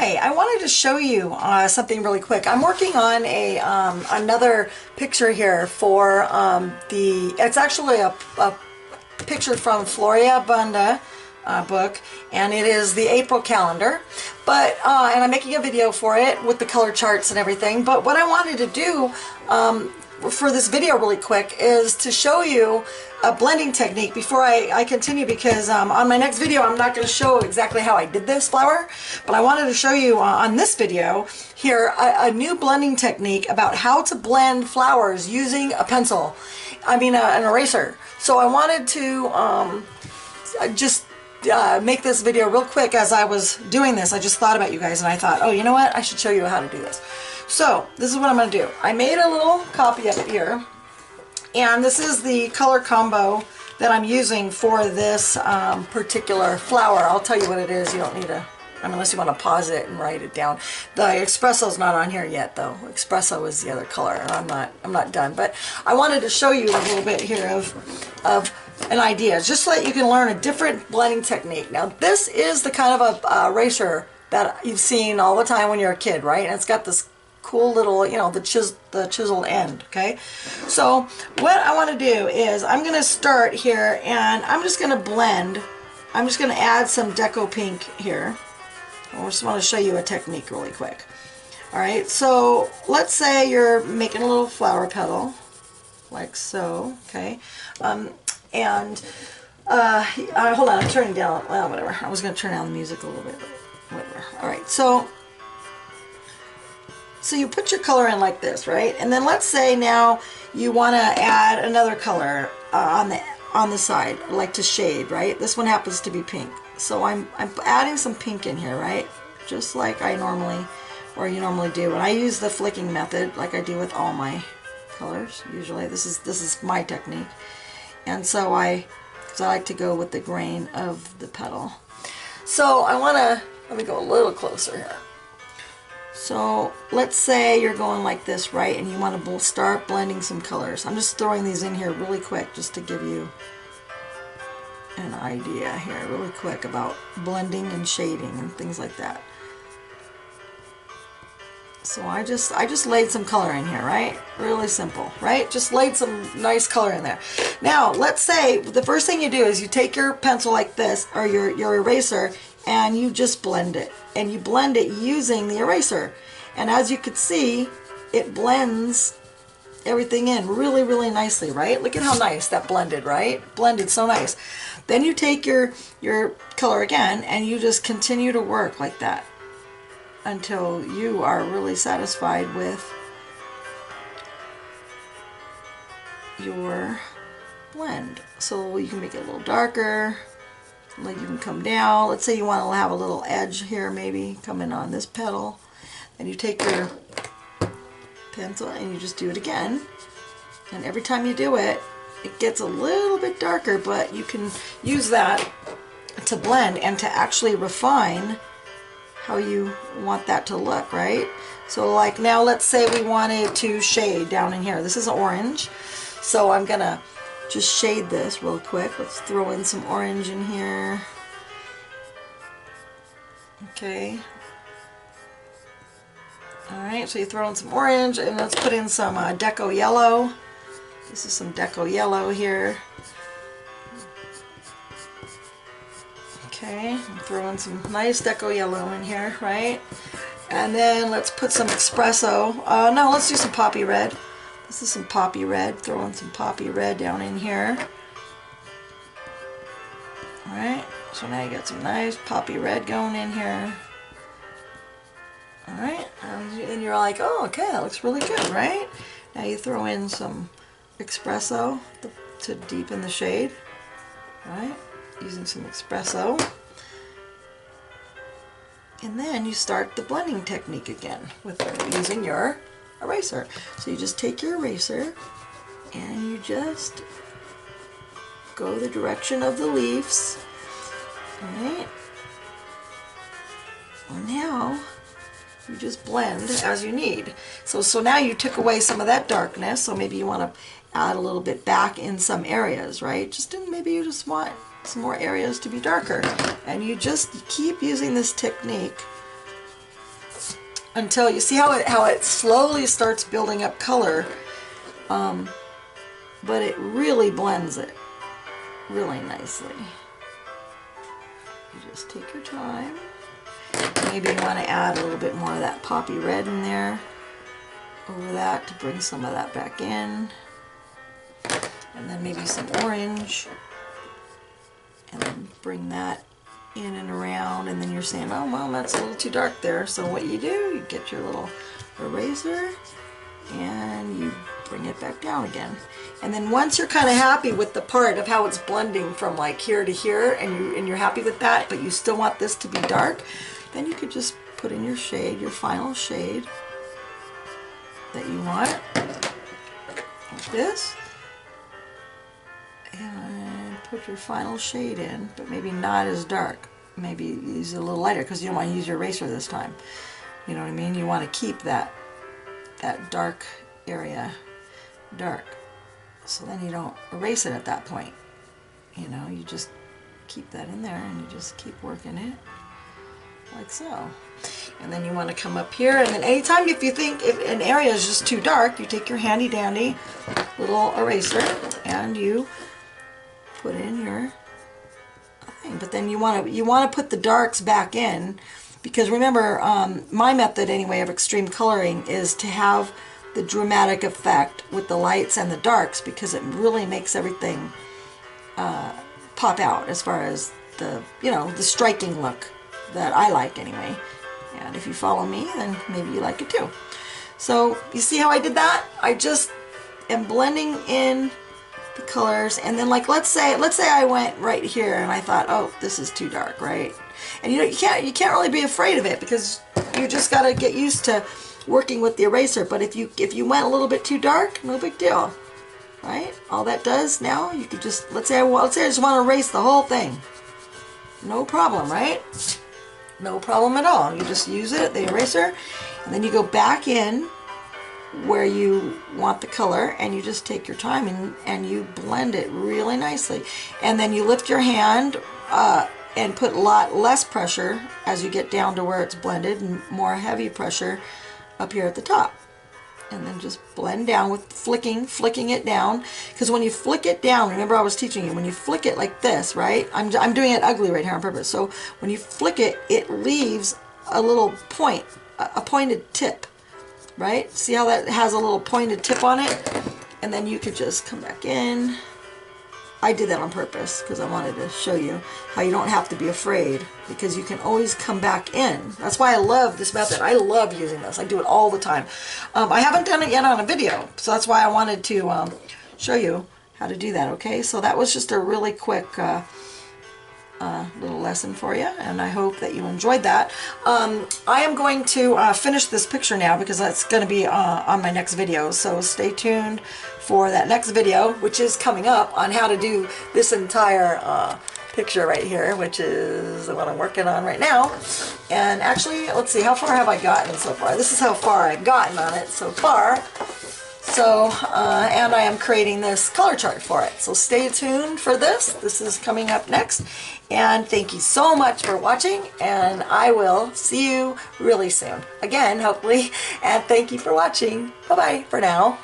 Hi, I wanted to show you something really quick. I'm working on a another picture here for it's actually a picture from Floria Bunda book, and it is the April calendar, but and I'm making a video for it with the color charts and everything. But what I wanted to do for this video really quick is to show you a blending technique before I continue, because on my next video I'm not going to show exactly how I did this flower, but I wanted to show you on this video here a new blending technique about how to blend flowers using a pencil, an eraser. So I wanted to just make this video real quick. As I was doing this, I just thought about you guys and I thought, oh, you know what, I should show you how to do this. So this is what I'm going to do. I made a little copy of it here, and this is the color combo that I'm using for this particular flower. I'll tell you what it is. You don't need to, unless you want to pause it and write it down. The espresso's not on here yet, though. Espresso is the other color, and I'm not done. But I wanted to show you a little bit here of an idea, just so that you can learn a different blending technique. Now, this is the kind of a eraser that you've seen all the time when you're a kid, right? And it's got this cool little, the chiseled end, okay? So what I want to do is I'm going to start here, and I'm just going to blend. I'm just going to add some Deco Pink here. I just want to show you a technique really quick. All right, so let's say you're making a little flower petal, like so, okay? Hold on, I'm turning down, well, whatever. I was going to turn down the music a little bit, but whatever. All right, so you put your color in like this, right? And then let's say now you want to add another color on the side, like to shade, right? This one happens to be pink. So I'm adding some pink in here, right? Just like you normally do. And I use the flicking method like I do with all my colors. Usually this is my technique. And so because I like to go with the grain of the petal. So let me go a little closer here. So let's say you're going like this, right? And you want to start blending some colors. I'm just throwing these in here really quick just to give you an idea here really quick about blending and shading and things like that. So I just laid some color in here, right? Really simple, right? Just laid some nice color in there. Now, let's say the first thing you do is you take your pencil like this, or your eraser, and you just blend it. And you blend it using the eraser. And as you can see, it blends everything in really, really nicely, right? Look at how nice that blended, right? Blended so nice. Then you take your color again, and you just continue to work like that until you are really satisfied with your blend. So you can make it a little darker, like you can come down. Let's say you want to have a little edge here, maybe coming on this petal, and you take your pencil and you just do it again, and every time you do it, it gets a little bit darker, but you can use that to blend and to actually refine how you want that to look, right? So like now, let's say we wanted to shade down in here. This is orange, so I'm gonna just shade this real quick. Let's throw in some orange in here. Okay. Alright, so you throw in some orange, and let's put in some Deco Yellow. This is some Deco Yellow here. Okay, throw in some nice Deco Yellow in here, right? And then let's put some Espresso. No, let's do some Poppy Red. This is some Poppy Red. Throw in some Poppy Red down in here. Alright, so now you got some nice Poppy Red going in here. Alright, and you're like, oh, okay, that looks really good, right? Now you throw in some Espresso to deepen the shade. Right? Using some Espresso. And then you start the blending technique again with using your eraser. So you just take your eraser and you just go the direction of the leaves. Alright. Well, now you just blend as you need. So now you took away some of that darkness, so maybe you want to add a little bit back in some areas, right? Maybe you just want some more areas to be darker, and you just keep using this technique until you see how it slowly starts building up color, but it really blends it really nicely. You just take your time. Maybe you want to add a little bit more of that poppy red in there over that to bring some of that back in, and then maybe some orange, and then bring that in and around. And then you're saying, oh well, that's a little too dark there, so what you do, you get your little eraser and you bring it back down again. And then once you're kind of happy with the part of how it's blending from like here to here, and you're happy with that, but you still want this to be dark, then you could just put in your shade, your final shade that you want, like this, and put your final shade in, but maybe not as dark. Maybe use it a little lighter because you don't want to use your eraser this time. You know what I mean? You want to keep that dark area dark, so then you don't erase it at that point. You know, you just keep that in there and you just keep working it like so. And then you want to come up here, and then anytime if you think if an area is just too dark, you take your handy dandy little eraser and you put in your thing. But then you want to put the darks back in, because remember, my method anyway of extreme coloring is to have the dramatic effect with the lights and the darks, because it really makes everything pop out as far as the, you know, the striking look that I like anyway. And if you follow me, then maybe you like it too. So you see how I did that? I just am blending in the colors, and then like let's say I went right here and I thought, oh, this is too dark, right? And you know, you can't really be afraid of it, because you just got to get used to working with the eraser. But if you went a little bit too dark, no big deal, right? All that does now, you could just, let's say I just want to erase the whole thing. No problem, right? No problem at all. You just use it, the eraser, and then you go back in where you want the color, and you just take your time and you blend it really nicely. And then you lift your hand and put a lot less pressure as you get down to where it's blended, and more heavy pressure up here at the top. And then just blend down with flicking it down, because when you flick it down, remember I was teaching you, when you flick it like this, right? I'm doing it ugly right here on purpose. So when you flick it, it leaves a little point, a pointed tip, right? See how that has a little pointed tip on it? And then you could just come back in. I did that on purpose because I wanted to show you how you don't have to be afraid, because you can always come back in. That's why I love this method. I love using this. I do it all the time. I haven't done it yet on a video, so that's why I wanted to show you how to do that, okay? So that was just a really quick little lesson for you, and I hope that you enjoyed that. I am going to finish this picture now, because that's going to be on my next video, so stay tuned for that next video, which is coming up, on how to do this entire picture right here, which is what I'm working on right now. And actually, let's see, how far have I gotten so far? This is how far I've gotten on it so far. So, and I am creating this color chart for it. So stay tuned for this. This is coming up next. And thank you so much for watching, and I will see you really soon. Again, hopefully. And thank you for watching. Bye-bye for now.